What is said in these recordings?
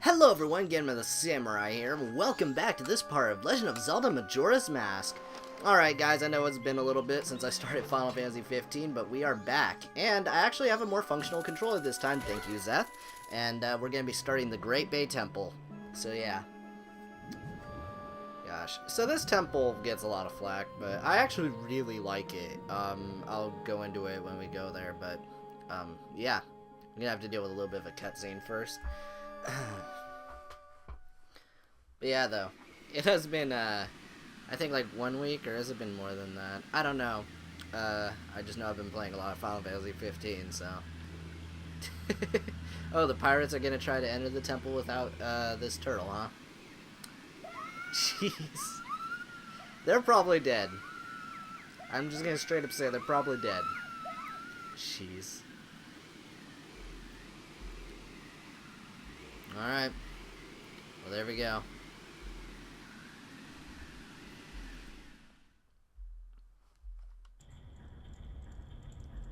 Hello everyone, GenmaTheSamurai here, and welcome back to this part of Legend of Zelda Majora's Mask. Alright guys, I know it's been a little bit since I started Final Fantasy 15, but we are back. And I actually have a more functional controller this time, thank you Zeth. And we're going to be starting the Great Bay Temple. So yeah. Gosh. So this temple gets a lot of flack, but I actually really like it. I'll go into it when we go there, but yeah. I'm going to have to deal with a little bit of a cutscene first. But yeah, though, it has been, I think like 1 week, or has it been more than that? I don't know. I just know I've been playing a lot of Final Fantasy 15, so. Oh, the pirates are gonna try to enter the temple without, this turtle, huh? Jeez. They're probably dead. I'm just gonna straight up say they're probably dead. Jeez. Alright. Well, there we go.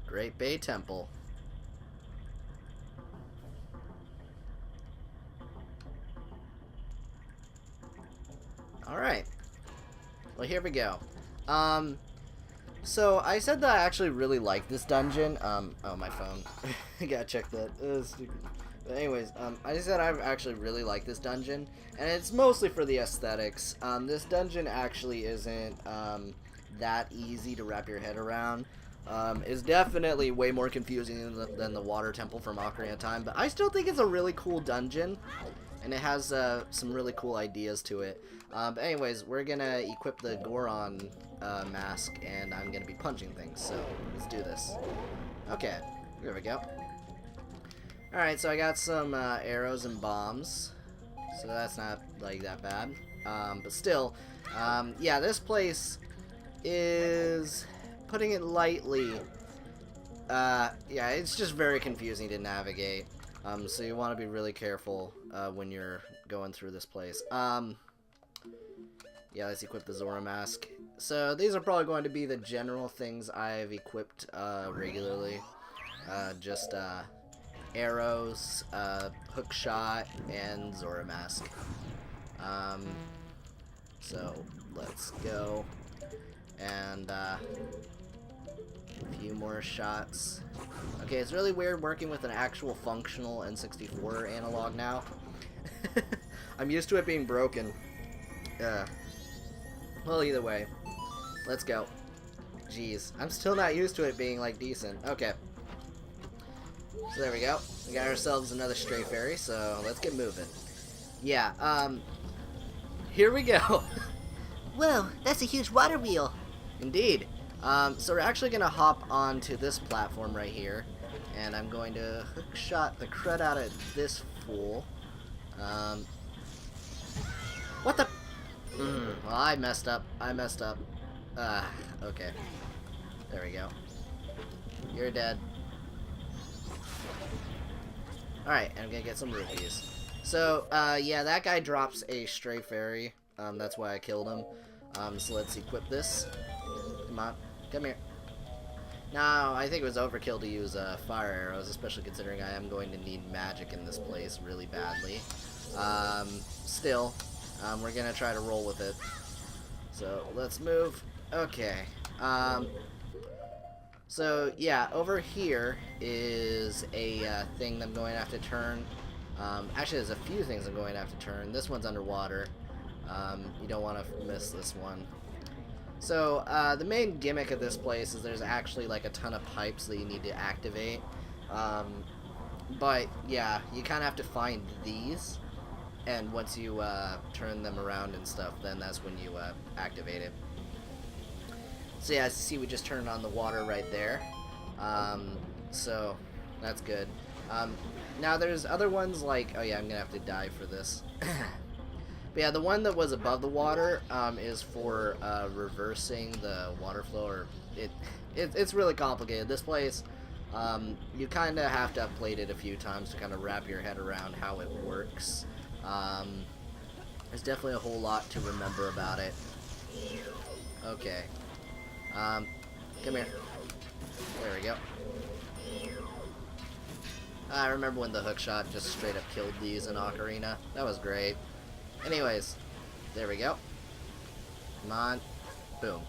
Great Bay Temple. Alright. Well, here we go. So I said that I actually really like this dungeon. Oh, my phone. I gotta check that. Stupid. But anyways, I said I actually really like this dungeon, and it's mostly for the aesthetics. This dungeon actually isn't that easy to wrap your head around. It's definitely way more confusing than the water temple from Ocarina of Time, but I still think it's a really cool dungeon, and it has some really cool ideas to it. But anyways, we're gonna equip the Goron mask, and I'm gonna be punching things, so let's do this. Okay, here we go. Alright, so I got some arrows and bombs, so that's not like that bad, but still, yeah, this place is, putting it lightly, yeah, it's just very confusing to navigate, so you want to be really careful when you're going through this place. Yeah, let's equip the Zora mask. So these are probably going to be the general things I've equipped regularly, just arrows, hook shot, and Zora mask. So let's go, and a few more shots. Okay, it's really weird working with an actual functional N64 analog now. I'm used to it being broken. Well, either way, let's go. Jeez, I'm still not used to it being like decent. Okay. So there we go. We got ourselves another stray fairy, so let's get moving. Yeah, here we go. Whoa, that's a huge water wheel. Indeed. So we're actually gonna hop onto this platform right here, and I'm going to hook shot the crud out of this fool. What the? Well, I messed up. Okay. There we go. You're dead. Alright, I'm gonna get some rupees. So, yeah, that guy drops a stray fairy. That's why I killed him. So let's equip this. Come on. Come here. Now, I think it was overkill to use fire arrows, especially considering I am going to need magic in this place really badly. Still, we're gonna try to roll with it. So, let's move. Okay. So, yeah, over here is a thing that I'm going to have to turn. Actually, there's a few things I'm going to have to turn. This one's underwater. You don't want to miss this one. So, the main gimmick of this place is there's actually like a ton of pipes that you need to activate. But, yeah, you kind of have to find these. And once you turn them around and stuff, then that's when you activate it. So yeah, as you see, we just turned on the water right there. So that's good. Now there's other ones like, oh yeah, I'm gonna have to die for this. But yeah, the one that was above the water is for reversing the water flow. Or it's really complicated. This place, you kind of have to have played it a few times to kind of wrap your head around how it works. There's definitely a whole lot to remember about it. Okay. Come here. There we go. I remember when the hookshot just straight up killed these in Ocarina. That was great. Anyways, there we go. Come on. Boom.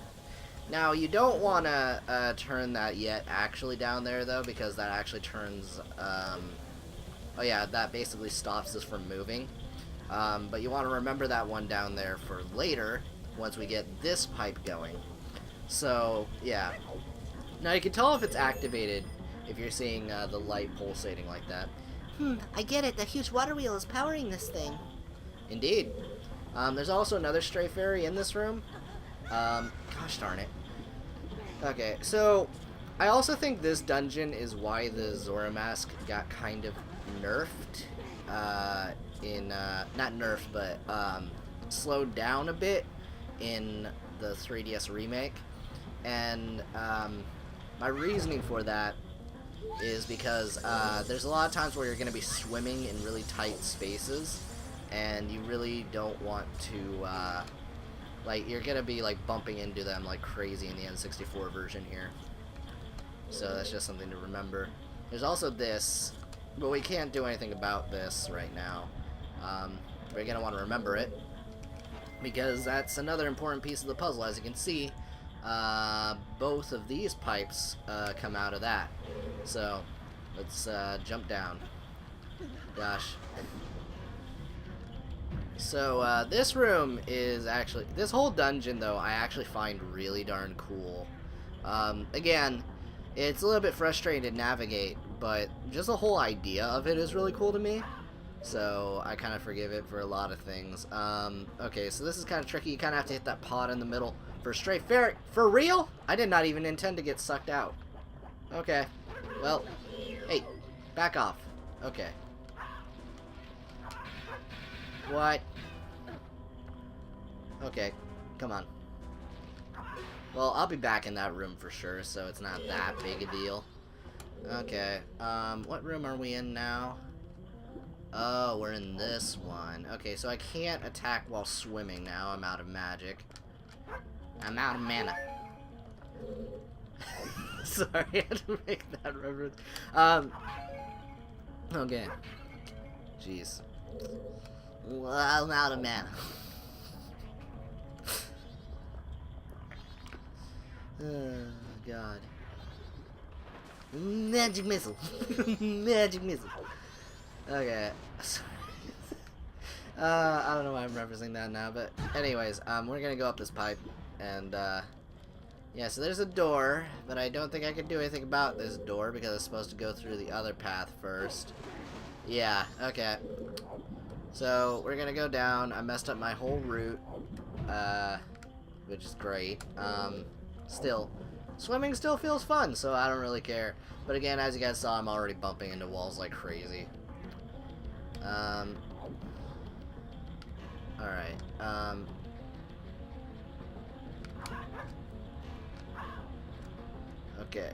Now, you don't want to turn that yet actually down there, though, because that actually turns... oh yeah, that basically stops us from moving. But you want to remember that one down there for later, once we get this pipe going. So, yeah. Now, you can tell if it's activated if you're seeing the light pulsating like that. I get it. The huge water wheel is powering this thing. Indeed. There's also another stray fairy in this room. Gosh darn it. Okay, so I also think this dungeon is why the Zora mask got kind of nerfed. Not nerfed, but slowed down a bit in the 3DS remake. And my reasoning for that is because there's a lot of times where you're going to be swimming in really tight spaces, and you really don't want to, like, you're going to be, like, bumping into them like crazy in the N64 version here. So that's just something to remember. There's also this, but we can't do anything about this right now. We're going to want to remember it, because that's another important piece of the puzzle. As you can see, both of these pipes come out of that. So let's jump down. Gosh. So this room is actually, this whole dungeon though, I actually find really darn cool. Again, it's a little bit frustrating to navigate, but just the whole idea of it is really cool to me. So I kind of forgive it for a lot of things. Okay, so this is kind of tricky. You kind of have to hit that pod in the middle for straight fairy. For real? I did not even intend to get sucked out. Okay. Well, hey, back off. Okay. What? Okay, come on. Well, I'll be back in that room for sure, so it's not that big a deal. Okay, what room are we in now? Oh, we're in this one. Okay, so I can't attack while swimming now. I'm out of magic. I'm out of mana. Sorry, I had to make that reference. Okay. Jeez. Well, I'm out of mana. Oh, God. Magic missile. Magic missile. Okay. I don't know why I'm referencing that now, but anyways, we're gonna go up this pipe, and, yeah, so there's a door, but I don't think I can do anything about this door, because it's supposed to go through the other path first. Yeah, okay. So, we're gonna go down. I messed up my whole route, which is great. Still, swimming still feels fun, so I don't really care. But again, as you guys saw, I'm already bumping into walls like crazy. Alright, okay.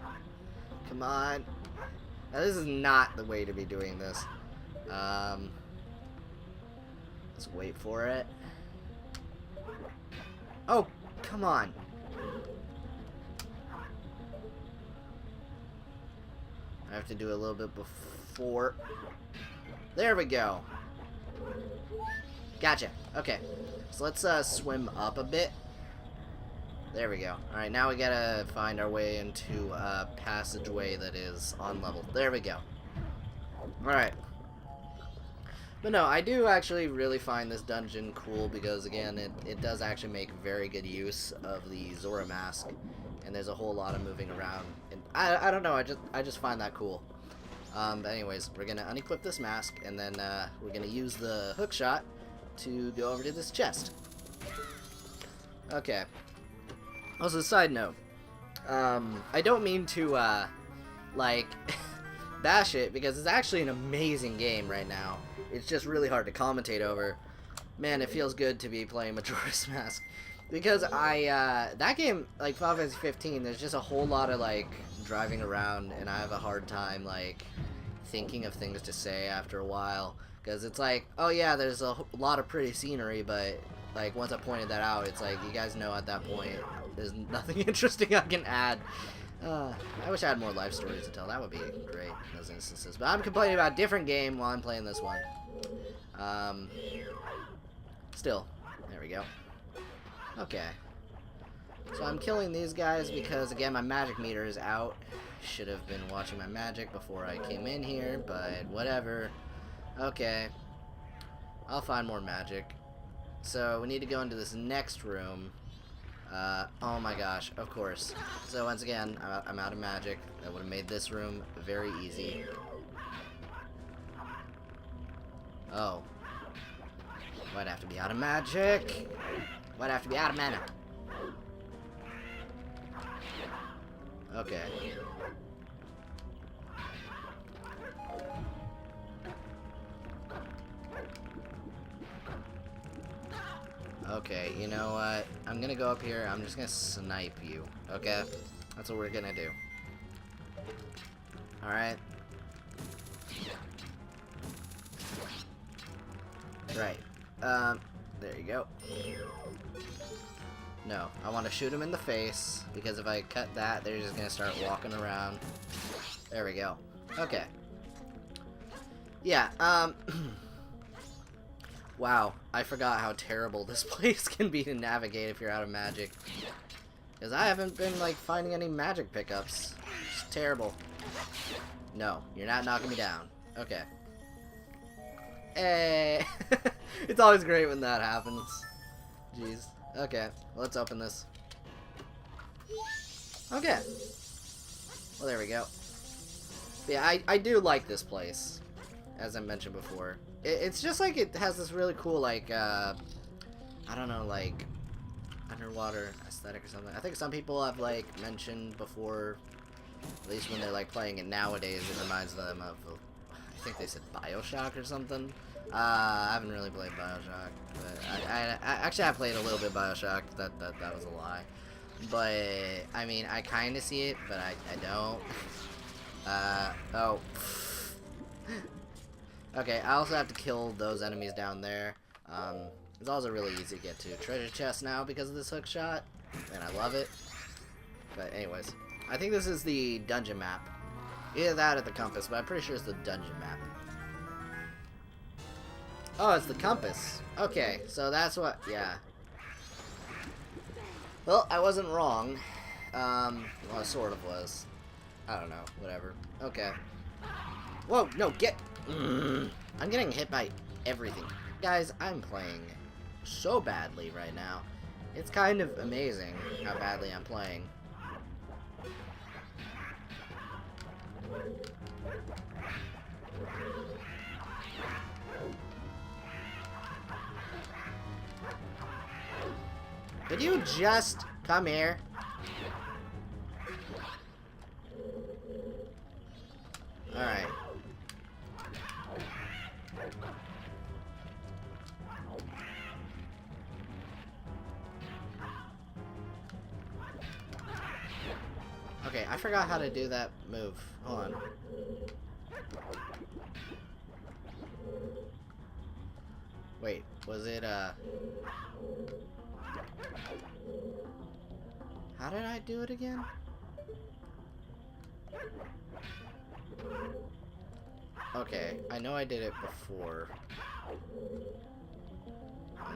Come on. Now, this is not the way to be doing this. Let's wait for it. Oh, come on. I have to do a little bit before. There we go. Gotcha. Okay. So let's swim up a bit. There we go. Alright, now we gotta find our way into a passageway that is on level. There we go. Alright. But no, I do actually really find this dungeon cool because, again, it does actually make very good use of the Zora mask. And there's a whole lot of moving around. And I don't know, I just find that cool. But anyways, we're gonna unequip this mask, and then we're gonna use the hook shot to go over to this chest. Okay. Also, side note, I don't mean to like bash it, because it's actually an amazing game right now. It's just really hard to commentate over. Man, it feels good to be playing Majora's Mask. Because that game, like Final Fantasy 15, there's just a whole lot of, like, driving around, and I have a hard time, like, thinking of things to say after a while. Because it's like, oh yeah, there's a lot of pretty scenery, but, like, once I pointed that out, it's like, you guys know at that point, there's nothing interesting I can add. I wish I had more life stories to tell. That would be great in those instances. But I'm complaining about a different game while I'm playing this one. Still. There we go. Okay. So I'm killing these guys because, again, my magic meter is out. Should have been watching my magic before I came in here, but whatever. Okay. I'll find more magic. So we need to go into this next room. Oh my gosh, of course. So once again, I'm out of magic. That would have made this room very easy. Oh. Might have to be out of magic. Might have to be out of mana. Okay. Okay, you know what? I'm gonna go up here. I'm just gonna snipe you. Okay? That's what we're gonna do. Alright. Right. There you go. No, I want to shoot him in the face, because if I cut that, they're just gonna start walking around. There we go. Okay. Yeah, wow, I forgot how terrible this place can be to navigate if you're out of magic. Because I haven't been, like, finding any magic pickups. It's terrible. No, you're not knocking me down. Okay. Hey! It's always great when that happens. Jeez. Okay, let's open this. Okay. Well, there we go. Yeah, I do like this place, as I mentioned before. It's just like it has this really cool, like, I don't know, like, underwater aesthetic or something. I think some people have, like, mentioned before, at least when they're, like, playing it nowadays, it reminds them of, I think they said BioShock or something. I haven't really played BioShock, but I actually have played a little bit of BioShock. That was a lie. But I mean, I kind of see it, but I don't. Oh. Okay, I also have to kill those enemies down there. It's also really easy to get to treasure chest now because of this hook shot, and I love it. But anyways, I think this is the dungeon map. Either that or the compass, but I'm pretty sure it's the dungeon map. Oh, it's the compass. Okay, so that's what, yeah. Well, I wasn't wrong. Well, I sort of was. I don't know, whatever. Okay. Whoa, no, get... I'm getting hit by everything. Guys, I'm playing so badly right now. It's kind of amazing how badly I'm playing. Could you just come here? Alright. Okay, I forgot how to do that move. Hold on. Wait, was it, how did I do it again? Okay, I know I did it before.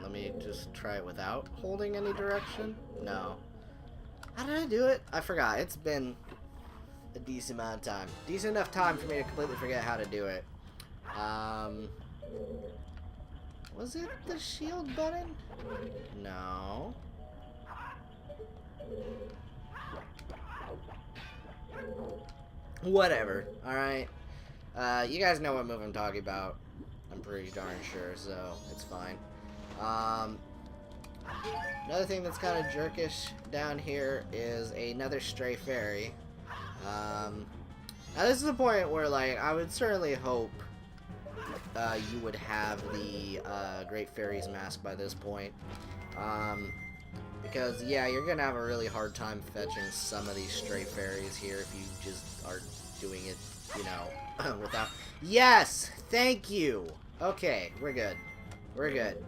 Let me just try it without holding any direction? No. How did I do it? I forgot. It's been a decent amount of time. Decent enough time for me to completely forget how to do it. Was it the shield button? No. Whatever, alright? You guys know what move I'm talking about. I'm pretty darn sure, so it's fine. Another thing that's kind of jerkish down here is another stray fairy. Now this is the point where, like, I would certainly hope you would have the Great Fairy's Mask by this point. Because, yeah, you're gonna have a really hard time fetching some of these stray fairies here if you just are doing it, you know, without... Yes! Thank you! Okay, we're good. We're good.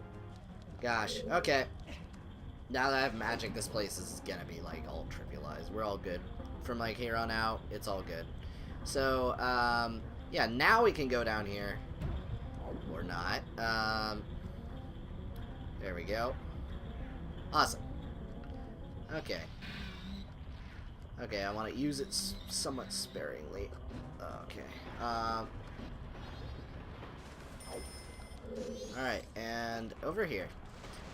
Gosh, okay. Now that I have magic, this place is gonna be, like, all trivialized. We're all good. from like here on out, it's all good. So, yeah, now we can go down here. Or not. There we go. Awesome. Okay. Okay, I want to use it somewhat sparingly. Okay. Alright, and over here.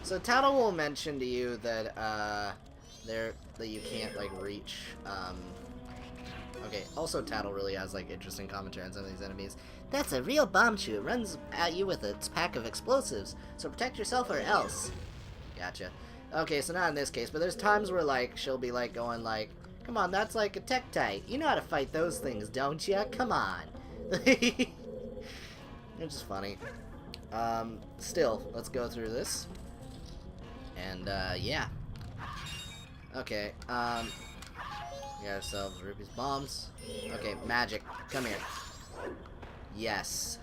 So Tattle will mention to you that that you can't like reach. Okay. Also, Tattle really has like interesting commentary on some of these enemies. That's a real bomb shoe. It runs at you with its pack of explosives, so protect yourself or else. Gotcha. Okay, so not in this case, but there's times where like she'll be like going like, "Come on, that's like a Tektite. You know how to fight those things, don't ya? Come on." It's just funny. Still, let's go through this. And, yeah. Okay, we got ourselves Ruby's bombs. Okay, magic. Come here. Yes.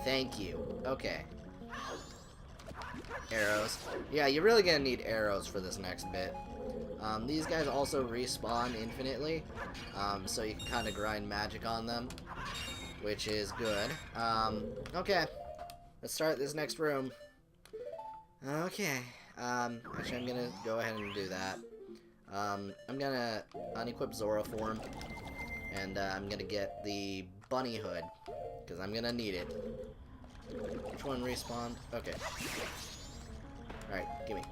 Thank you. Okay. Arrows. Yeah, you're really gonna need arrows for this next bit. These guys also respawn infinitely, so you can kind of grind magic on them, which is good. Okay. Let's start this next room. Okay. Actually, I'm gonna go ahead and do that. I'm gonna unequip Zora form, and I'm gonna get the bunny hood, because I'm gonna need it. Which one respawned? Okay. Alright, gimme.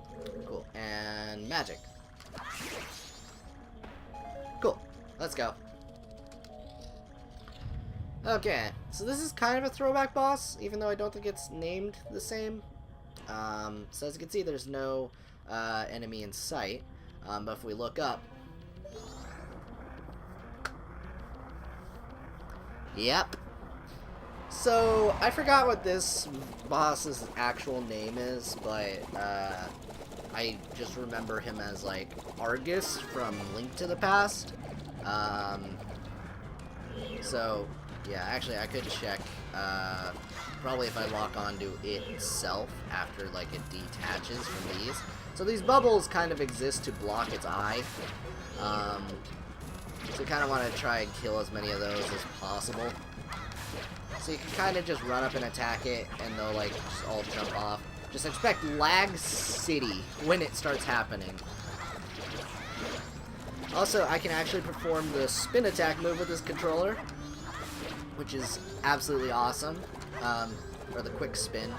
Cool. And magic. Cool. Let's go. Okay, so this is kind of a throwback boss, even though I don't think it's named the same. So as you can see, there's no enemy in sight. But if we look up... Yep. So, I forgot what this boss's actual name is, but I just remember him as, like, Argus from Link to the Past. So, yeah, actually, I could check, probably if I lock onto it itself after, like, it detaches from these. So these bubbles kind of exist to block its eye. So you kind of want to try and kill as many of those as possible. So you can kind of just run up and attack it, and they'll, like, just all jump off. Just expect Lag City when it starts happening. Also, I can actually perform the spin attack move with this controller, which is absolutely awesome. Or the quick spin.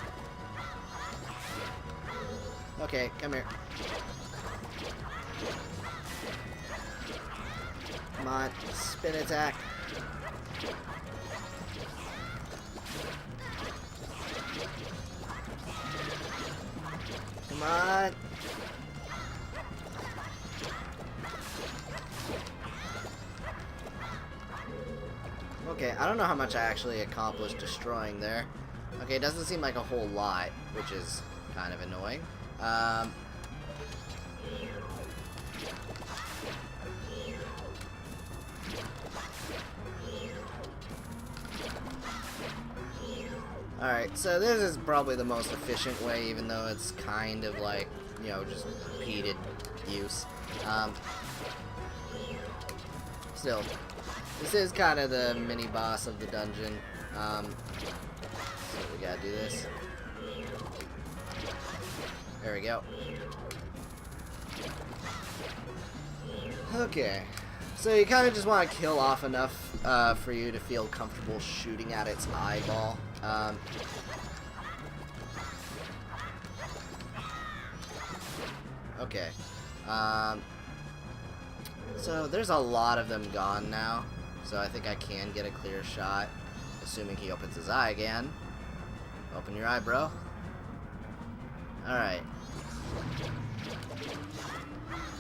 Okay, come here. Come on, spin attack. Come on. Okay, I don't know how much I actually accomplished destroying there. Okay, it doesn't seem like a whole lot, which is kind of annoying. Alright, so this is probably the most efficient way, even though it's kind of like, you know, just repeated use. Still, this is kind of the mini-boss of the dungeon. So we gotta do this. There we go. Okay. So you kind of just want to kill off enough for you to feel comfortable shooting at its eyeball. Okay. So there's a lot of them gone now. So I think I can get a clear shot. Assuming he opens his eye again. Open your eye, bro. Alright.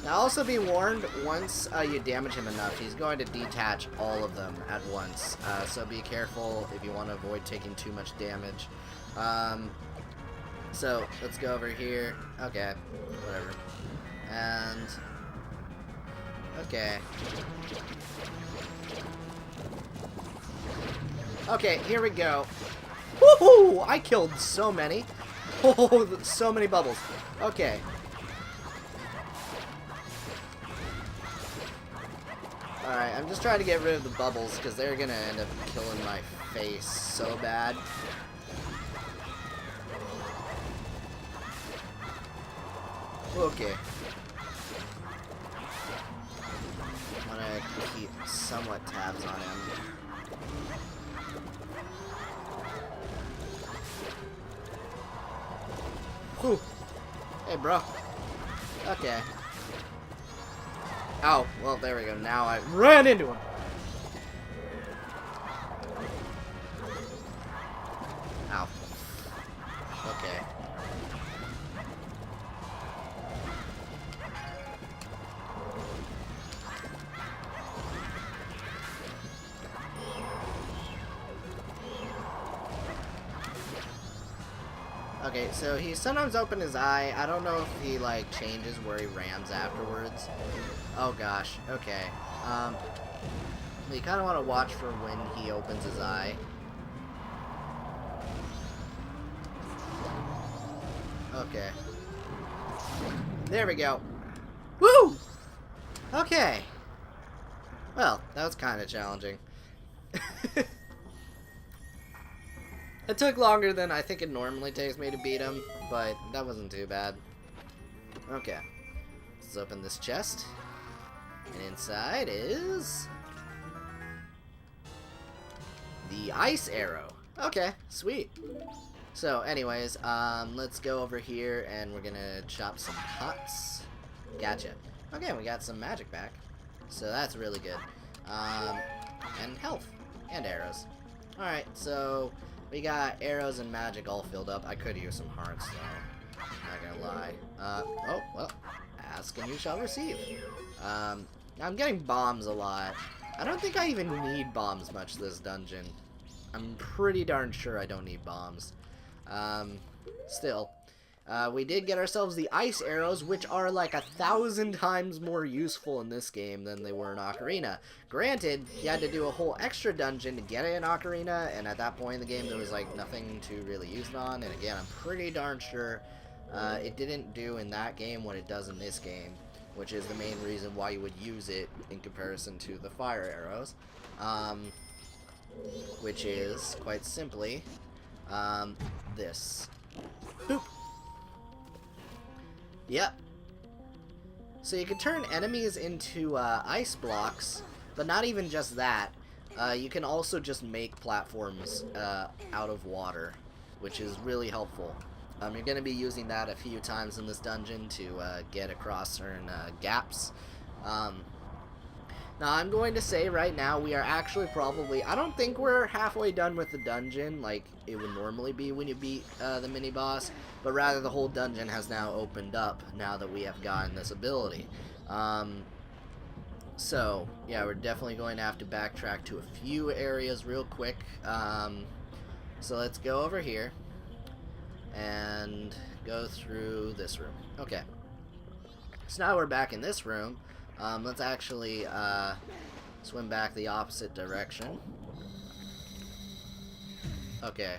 Now also be warned, once you damage him enough, he's going to detach all of them at once. So be careful if you want to avoid taking too much damage. So, let's go over here. Okay, whatever. And... okay. Okay, here we go. Woohoo! I killed so many. Oh, so many bubbles. Okay. Alright, I'm just trying to get rid of the bubbles because they're gonna end up killing my face so bad. Okay. I'm gonna keep somewhat tabs on him. Whew. Hey, bro. Okay. Oh, well, there we go. Now I ran into him. Ow. Okay. Okay, so he sometimes opens his eye. I don't know if he, like, changes where he rams afterwards. Oh, gosh. Okay. You kind of want to watch for when he opens his eye. Okay. There we go. Woo! Okay. Well, that was kind of challenging. It took longer than I think it normally takes me to beat him, but that wasn't too bad. Okay. Let's open this chest. And inside is the ice arrow. Okay, sweet. So anyways, let's go over here and we're gonna chop some pots. Gotcha. Okay, we got some magic back. So that's really good. And health. And arrows. Alright, so we got arrows and magic all filled up. I could use some hearts though. Not gonna lie. Oh, well. Ask and you shall receive. I'm getting bombs a lot. I don't think I even need bombs much this dungeon. I'm pretty darn sure I don't need bombs. Still. We did get ourselves the ice arrows, which are like 1,000 times more useful in this game than they were in Ocarina. Granted, you had to do a whole extra dungeon to get it in Ocarina, and at that point in the game there was like nothing to really use it on, and again, I'm pretty darn sure it didn't do in that game what it does in this game, which is the main reason why you would use it in comparison to the fire arrows, which is, quite simply, this. Boop! Yep. So you can turn enemies into ice blocks, but not even just that. You can also just make platforms out of water, which is really helpful. You're going to be using that a few times in this dungeon to get across certain gaps. Now, I'm going to say right now we are actually probably... I don't think we're halfway done with the dungeon like it would normally be when you beat the mini-boss, but rather the whole dungeon has now opened up now that we have gotten this ability. So, yeah, we're definitely going to have to backtrack to a few areas real quick. So let's go over here and go through this room. Okay. So now we're back in this room. Let's actually swim back the opposite direction. Okay.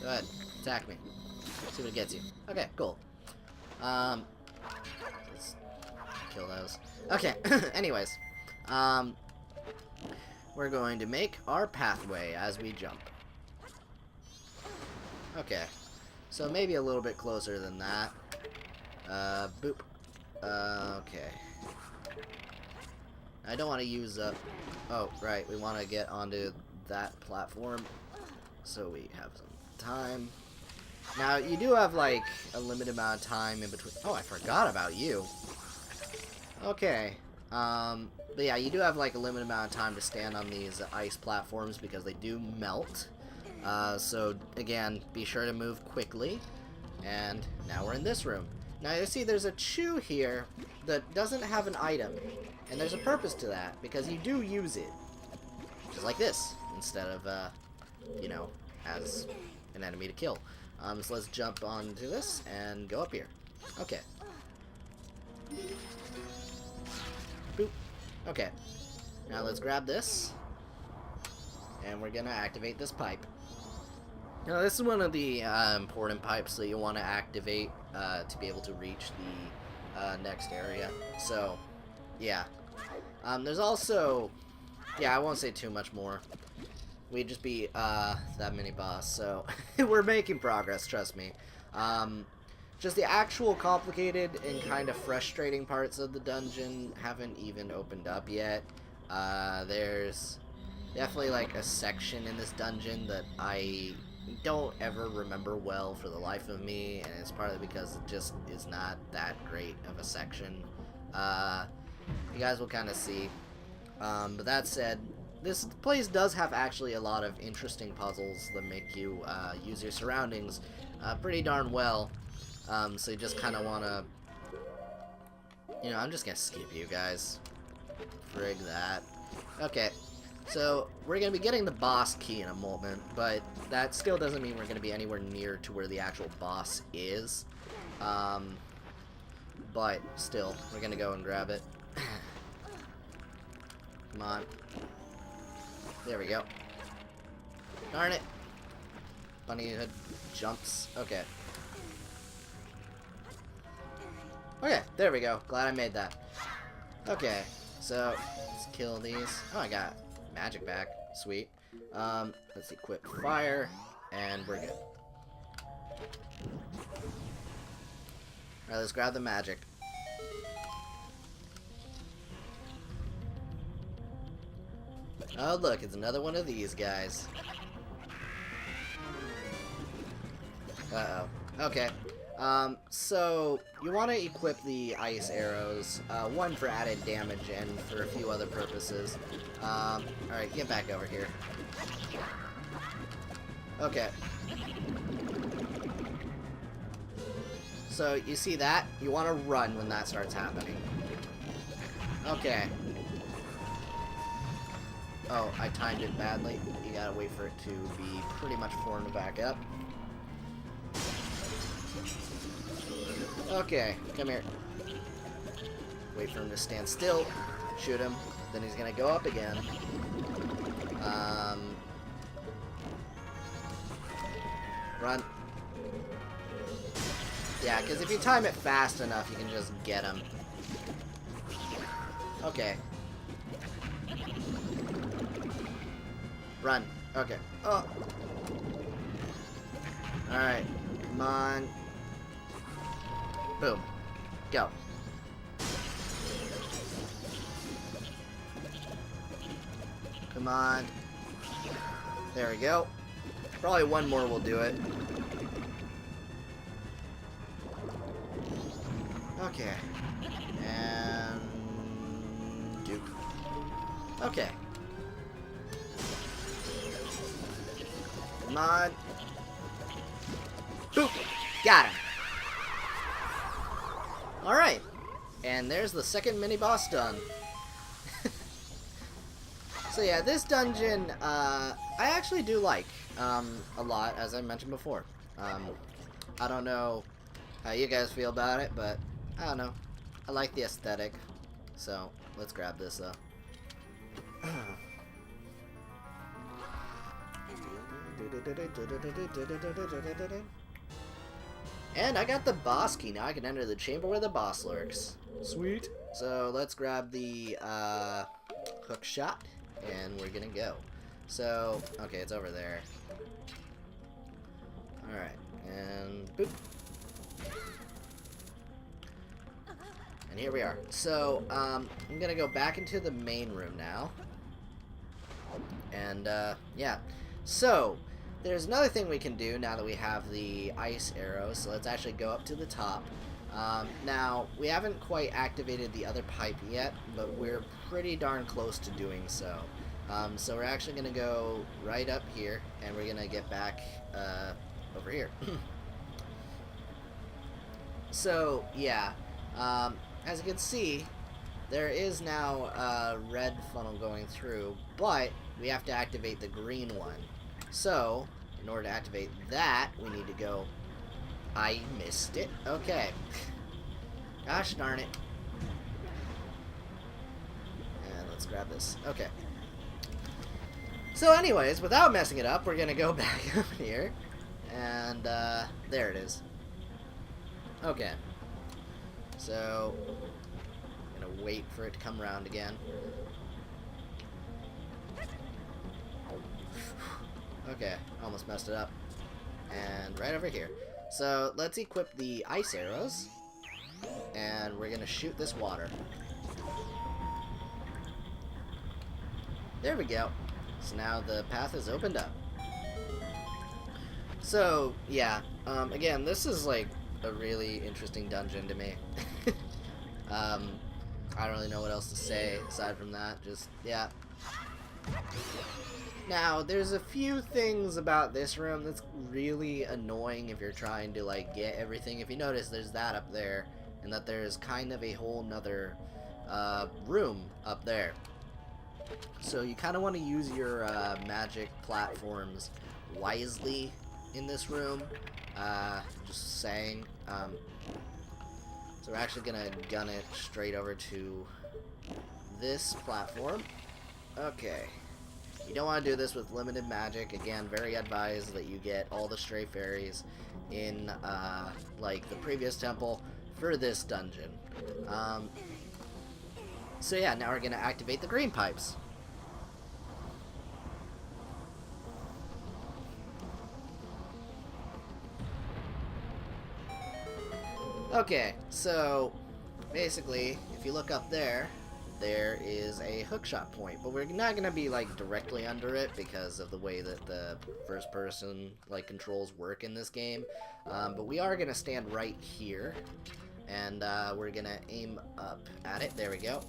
Go ahead. Attack me. See what it gets you. Okay, cool. Let's kill those. Okay, anyways. We're going to make our pathway as we jump. Okay. So maybe a little bit closer than that. Boop. Okay. I don't want to use up... Oh, right. We want to get onto that platform so we have some time. Now, you do have, like, a limited amount of time in between... Oh, I forgot about you. Okay. But yeah, you do have, like, a limited amount of time to stand on these ice platforms because they do melt. So, again, be sure to move quickly. And now we're in this room. Now, you see there's a chew here that doesn't have an item. And there's a purpose to that, because you do use it. Just like this, instead of, you know, as an enemy to kill. So let's jump onto this and go up here. Okay. Boop. Okay. Now let's grab this. And we're gonna activate this pipe. Now this is one of the important pipes that you want to activate to be able to reach next area. So, yeah. There's also... Yeah, I won't say too much more. We just beat that mini boss, so we're making progress, trust me. Just the actual complicated and kind of frustrating parts of the dungeon haven't even opened up yet. There's definitely like a section in this dungeon that I don't ever remember well for the life of me, and it's partly because it just is not that great of a section. You guys will kind of see. But that said, this place does have actually a lot of interesting puzzles that make you use your surroundings pretty darn well. So you just kind of want to... You know, I'm just going to skip you guys. Frig that. Okay, so we're going to be getting the boss key in a moment, but that still doesn't mean we're going to be anywhere near to where the actual boss is. But still, we're going to go and grab it. Come on. There we go. Darn it. Bunny hood jumps. Okay. Okay, there we go. Glad I made that. Okay, so let's kill these. Oh, I got magic back. Sweet. Let's equip fire, and we're good. Alright, let's grab the magic. Oh, look, it's another one of these guys. Uh-oh. Okay. So, you want to equip the ice arrows, one for added damage and for a few other purposes. Alright, get back over here. Okay. So, you see that? You want to run when that starts happening. Okay. Oh, I timed it badly. You gotta wait for it to be pretty much formed back up. Okay, come here. Wait for him to stand still. Shoot him. Then he's gonna go up again. Run. Yeah, because if you time it fast enough, you can just get him. Okay. Run. Okay. Oh. Alright. Come on. Boom. Go. Come on. There we go. Probably one more will do it. Okay. And... Duke. Okay. Come on. Boop! Got him. Alright. And there's the second mini-boss done. So yeah, this dungeon, I actually do like, a lot, as I mentioned before. I don't know how you guys feel about it, but, I don't know. I like the aesthetic. So, let's grab this, though. And I got the boss key. Now I can enter the chamber where the boss lurks. Sweet. So let's grab the hook shot, and we're gonna go. So, okay, it's over there. Alright, and boop. And here we are. So, I'm gonna go back into the main room now. And, yeah. So, there's another thing we can do now that we have the ice arrows. So let's actually go up to the top. Now, we haven't quite activated the other pipe yet, but we're pretty darn close to doing so. So we're actually going to go right up here, and we're going to get back over here. So, yeah. As you can see, there is now a red funnel going through, but we have to activate the green one. So, in order to activate that, we need to go... I missed it. Okay. Gosh darn it. And let's grab this. Okay. So anyways, without messing it up, we're going to go back up here. And, there it is. Okay. So, I'm gonna wait for it to come around again. Okay, almost messed it up. And right over here. So, let's equip the ice arrows. And we're gonna shoot this water. There we go. So now the path is opened up. So, yeah. Again, this is like a really interesting dungeon to me. I don't really know what else to say aside from that. Just, yeah. Now, there's a few things about this room that's really annoying if you're trying to, like, get everything. If you notice, there's that up there, and that there's kind of a whole nother room up there. So you kind of want to use your magic platforms wisely in this room. Just saying. So we're actually going to gun it straight over to this platform. Okay. You don't want to do this with limited magic. Again, very advised that you get all the stray fairies in, like, the previous temple for this dungeon. So yeah, now we're going to activate the green pipes. Okay, so basically, if you look up there, there is a hookshot point, but we're not going to be like directly under it because of the way that the first person like controls work in this game. But we are going to stand right here, and we're going to aim up at it. There we go.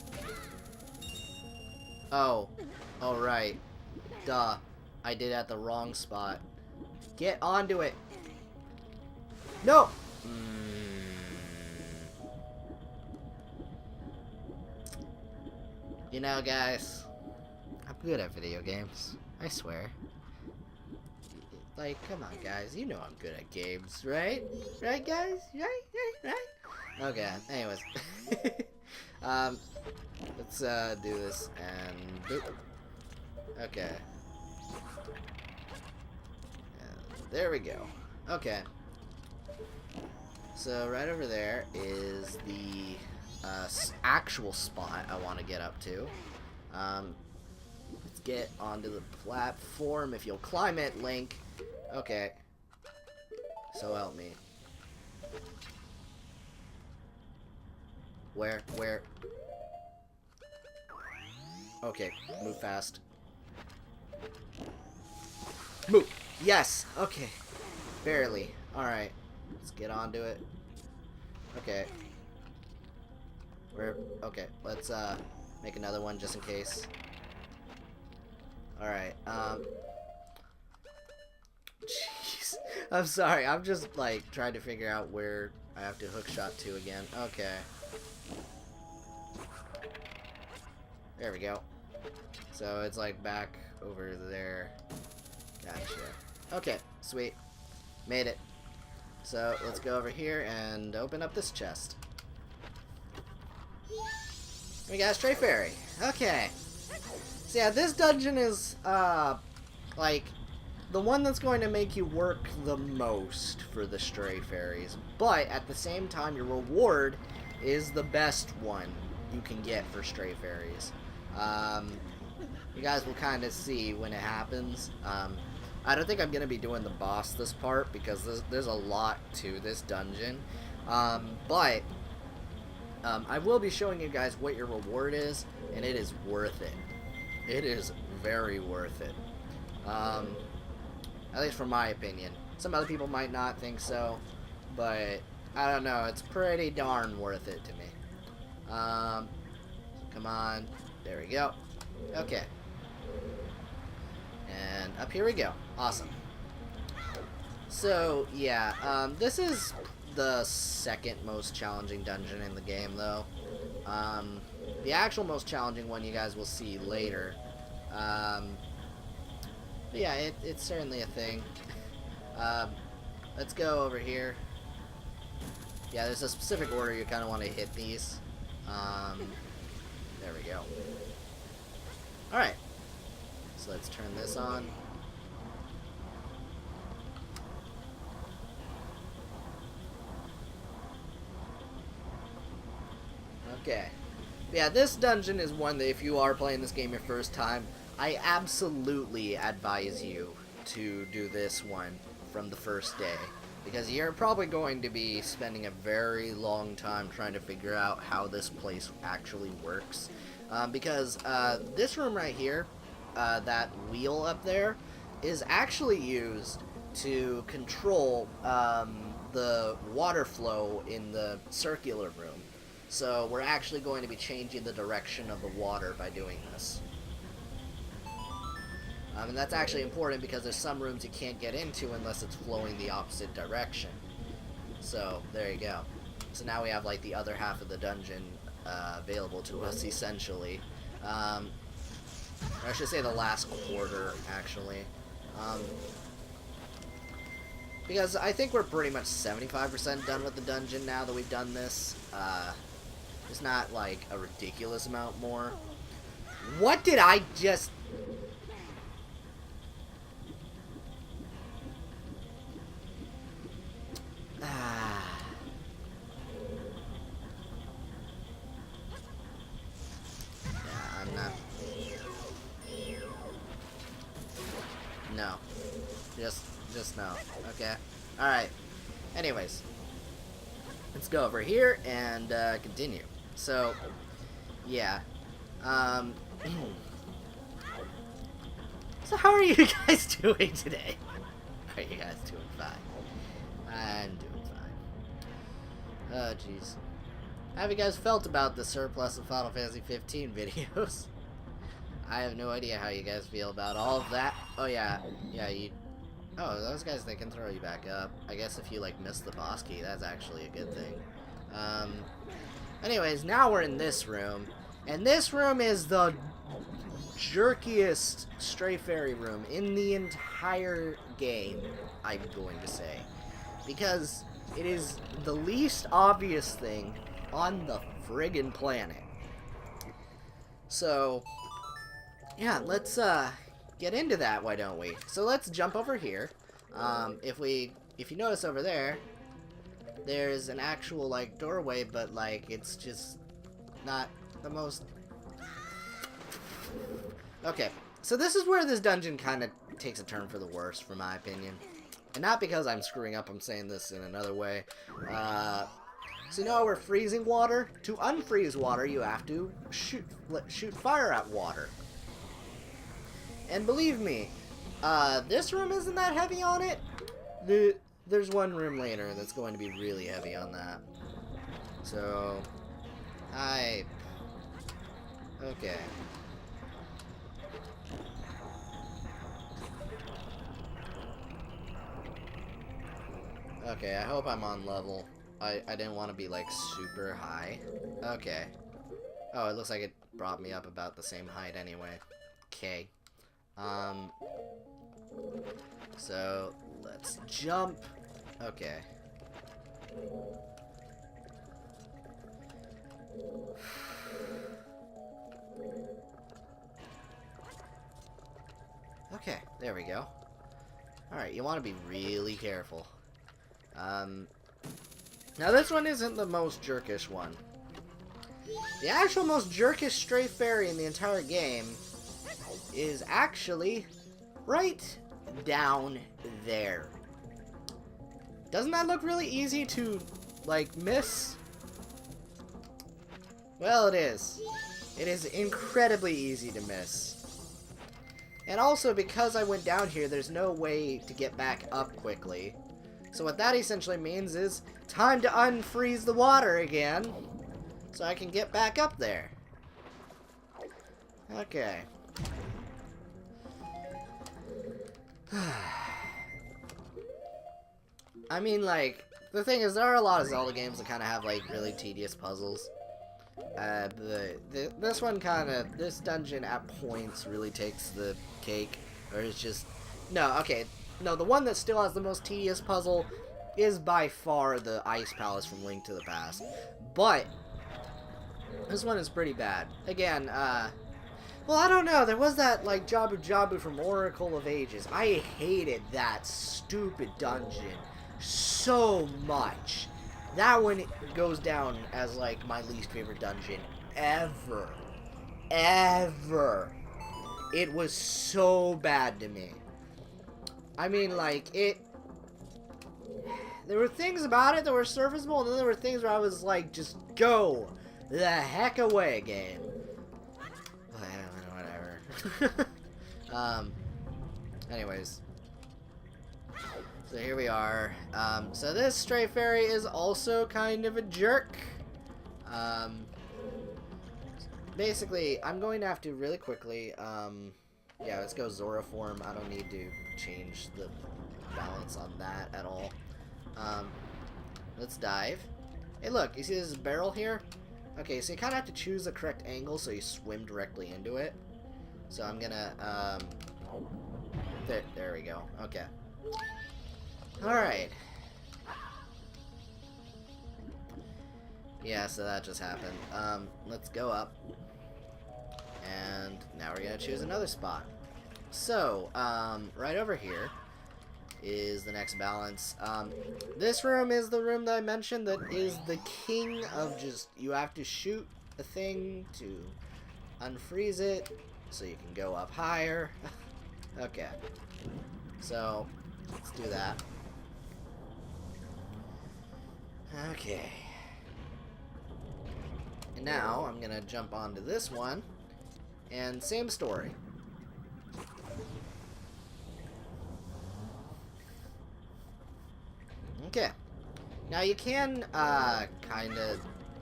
Oh, alright. Duh. I did at the wrong spot. Get onto it. No! You know, guys, I'm good at video games. I swear. Like, come on, guys. You know I'm good at games, right? Right, guys? Right? Okay, anyways. Let's, do this, and boop. Okay. And there we go. Okay. So, right over there is the actual spot I want to get up to. Let's get onto the platform. If you'll climb it, Link. Okay. So help me. Where? Okay, move fast. Move! Yes! Okay. Barely. Alright. Let's get onto it. Okay. Okay, let's make another one just in case. Alright, jeez. I'm sorry, I'm just like trying to figure out where I have to hookshot to again. Okay. There we go. So it's like back over there. Gotcha. Okay, sweet. Made it. So let's go over here and open up this chest. We got a stray fairy. Okay. So yeah, this dungeon is, like, the one that's going to make you work the most for the stray fairies. But, at the same time, your reward is the best one you can get for stray fairies. You guys will kind of see when it happens. I don't think I'm going to be doing the boss this part, because there's a lot to this dungeon. But I will be showing you guys what your reward is, and it is worth it. It is very worth it. At least from my opinion. Some other people might not think so, but I don't know. It's pretty darn worth it to me. Come on. There we go. Okay. And up here we go. Awesome. So, yeah, this is the second most challenging dungeon in the game, though. The actual most challenging one you guys will see later. But yeah, it's certainly a thing. Let's go over here. Yeah, there's a specific order you kind of want to hit these. There we go. Alright. So let's turn this on. Okay. Yeah, this dungeon is one that if you are playing this game your first time, I absolutely advise you to do this one from the first day. Because you're probably going to be spending a very long time trying to figure out how this place actually works. Because this room right here, that wheel up there, is actually used to control the water flow in the circular room. So we're actually going to be changing the direction of the water by doing this. And that's actually important because there's some rooms you can't get into unless it's flowing the opposite direction. So, there you go. So now we have, like, the other half of the dungeon available to us, essentially. Or I should say the last quarter, actually. Because I think we're pretty much 75% done with the dungeon now that we've done this. It's not, like, a ridiculous amount more. What did I just... No. Just no. Okay. Alright. Anyways. Let's go over here and continue. So, yeah. So how are you guys doing today? Are you guys doing fine? I'm doing fine. Oh, jeez. How have you guys felt about the surplus of Final Fantasy 15 videos? I have no idea how you guys feel about all of that. Oh, yeah. Yeah, you... Oh, those guys, they can throw you back up. I guess if you, like, miss the boss key, that's actually a good thing. Anyways, now we're in this room. And this room is the jerkiest Stray Fairy room in the entire game, I'm going to say. Because it is the least obvious thing on the friggin' planet. So... yeah, let's get into that, why don't we? So let's jump over here. If you notice over there, there's an actual, like, doorway, but, like, it's just not the most... Okay, so this is where this dungeon kind of takes a turn for the worse, for my opinion. And not because I'm screwing up, I'm saying this in another way. So you know how we're freezing water? To unfreeze water, you have to shoot fire at water. And believe me, this room isn't that heavy on it. There's one room later that's going to be really heavy on that. So, okay. Okay, I hope I'm on level. I didn't want to be, like, super high. Okay. Oh, it looks like it brought me up about the same height anyway. Okay. So, let's jump. Okay. Okay, there we go. Alright, you want to be really careful. Now this one isn't the most jerkish one. The actual most jerkish Stray Fairy in the entire game is actually right down there. Doesn't that look really easy to, like, miss? Well, it is. It is incredibly easy to miss. And also, because I went down here, there's no way to get back up quickly. So what that essentially means is, time to unfreeze the water again, so I can get back up there. Okay. I mean, like, the thing is, there are a lot of Zelda games that kind of have, like, really tedious puzzles. But this one this dungeon at points really takes the cake. Or it's just, no, okay. No, the one that still has the most tedious puzzle is by far the Ice Palace from Link to the Past. But, this one is pretty bad. Again, well, I don't know. There was that, like, Jabu Jabu from Oracle of Ages. I hated that stupid dungeon so much. That one goes down as, like, my least favorite dungeon ever. Ever. It was so bad to me. I mean, like, there were things about it that were serviceable, and then there were things where I was like, just go the heck away, game. Whatever. Anyways. So here we are. So this stray fairy is also kind of a jerk. Basically, I'm going to have to really quickly, yeah, let's go Zora form. I don't need to change the balance on that at all. Let's dive. Hey, look, you see this barrel here? Okay, so you kind of have to choose the correct angle so you swim directly into it. So I'm gonna, there we go. Okay. Alright. Yeah, so that just happened. Let's go up. And now we're gonna choose another spot. So, right over here is the next balance. This room is the room that I mentioned that is the king of just, you have to shoot a thing to unfreeze it so you can go up higher. Okay. So, let's do that. Okay. And now, I'm gonna jump onto this one, and same story. Okay. Now you can, kind of...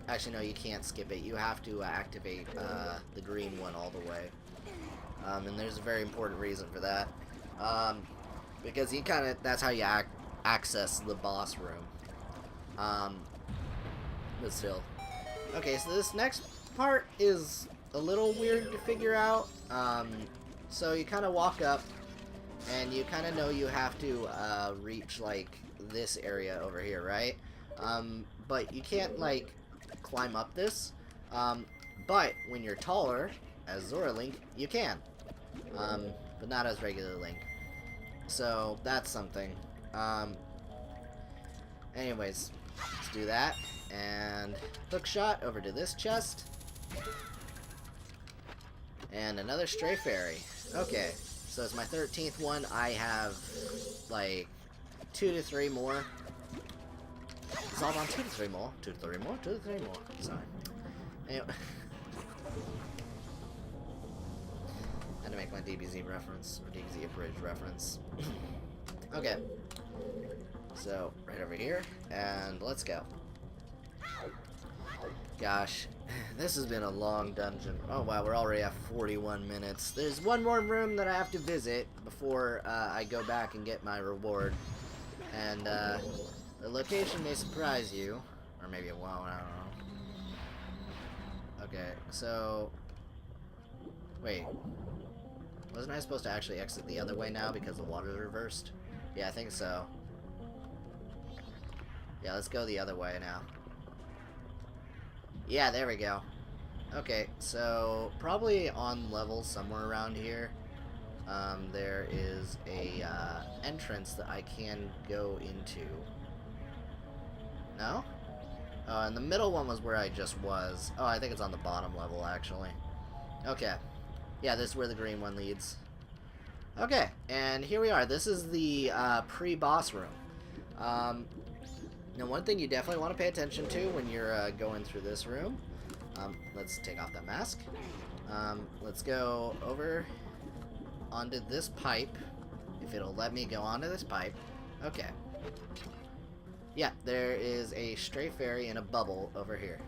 Actually, no, you can't skip it. You have to activate the green one all the way. And there's a very important reason for that. Because you kind of... That's how you access the boss room. But still. Okay, so this next part is a little weird to figure out. So you kind of walk up, and you kind of know you have to reach, like, this area over here, right? But you can't, like, climb up this. But when you're taller, as Zora Link, you can. But not as regular Link. So, that's something. Anyways, let's do that. And hook shot over to this chest. And another stray fairy. Okay, so it's my 13th one. I have, like, 2 to 3 more. Resolve on 2 to 3 more. 2 to 3 more. 2 to 3 more. Sorry. Anyway. I had to make my DBZ reference, or DBZ abridged reference. Okay. So, right over here, and let's go. Gosh, this has been a long dungeon. Oh wow, we're already at 41 minutes. There's one more room that I have to visit before I go back and get my reward. And the location may surprise you. Or maybe it won't, I don't know. Okay, so... Wait. Wasn't I supposed to actually exit the other way now because the water's reversed? Yeah, I think so. Yeah, let's go the other way now. Yeah, there we go. Okay, so probably on level somewhere around here, there is a entrance that I can go into. No? Oh, and the middle one was where I just was. Oh, I think it's on the bottom level, actually. Okay. Yeah, this is where the green one leads. Okay, and here we are. This is the pre-boss room. Now, one thing you definitely want to pay attention to when you're going through this room, let's take off that mask. Let's go over onto this pipe, if it'll let me go onto this pipe. Okay. Yeah, there is a stray fairy in a bubble over here.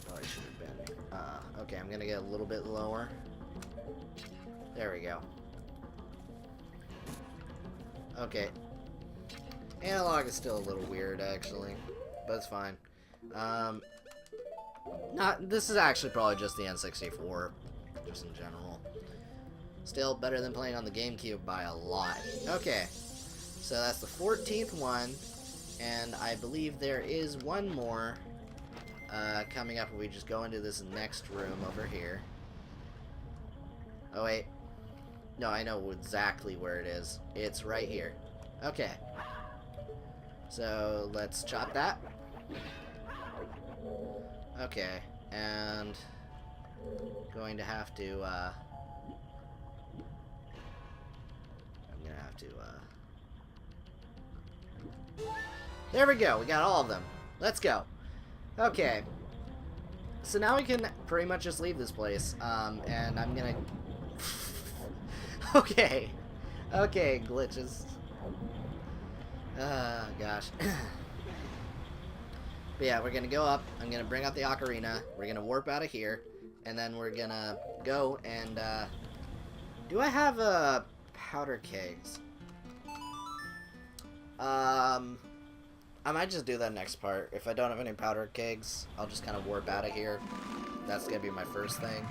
Oh, I should have been. Okay, I'm gonna get a little bit lower. There we go. Okay. Analog is still a little weird, actually, but it's fine. This is actually probably just the N64, just in general. Still better than playing on the GameCube by a lot. Okay, so that's the 14th one, and I believe there is one more coming up if we just go into this next room over here. Oh, wait. No, I know exactly where it is. It's right here. Okay. So let's chop that. Okay, and going to have to, I'm gonna have to, there we go, we got all of them. Let's go. Okay. So now we can pretty much just leave this place, and I'm gonna... Okay. Okay, glitches. Gosh. But yeah, we're gonna go up, I'm gonna bring out the ocarina, we're gonna warp out of here, and then we're gonna go and, do I have, powder kegs? I might just do that next part. If I don't have any powder kegs, I'll just kind of warp out of here. That's gonna be my first thing.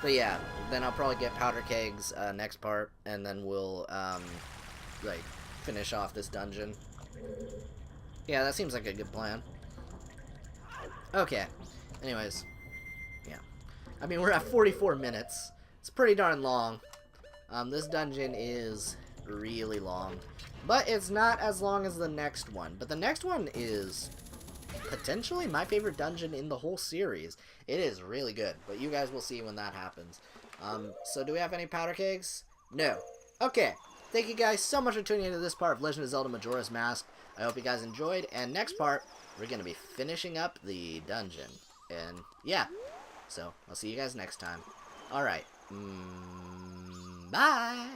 But yeah, then I'll probably get powder kegs next part, and then we'll like finish off this dungeon. Yeah, that seems like a good plan. Okay. Anyways, yeah. I mean, we're at 44 minutes. It's pretty darn long. This dungeon is really long. But it's not as long as the next one. But the next one is potentially my favorite dungeon in the whole series. It is really good. But you guys will see when that happens. So do we have any powder kegs? No. Okay. Thank you guys so much for tuning into this part of Legend of Zelda Majora's Mask. I hope you guys enjoyed. And next part, we're going to be finishing up the dungeon. And yeah. So I'll see you guys next time. Alright. Bye.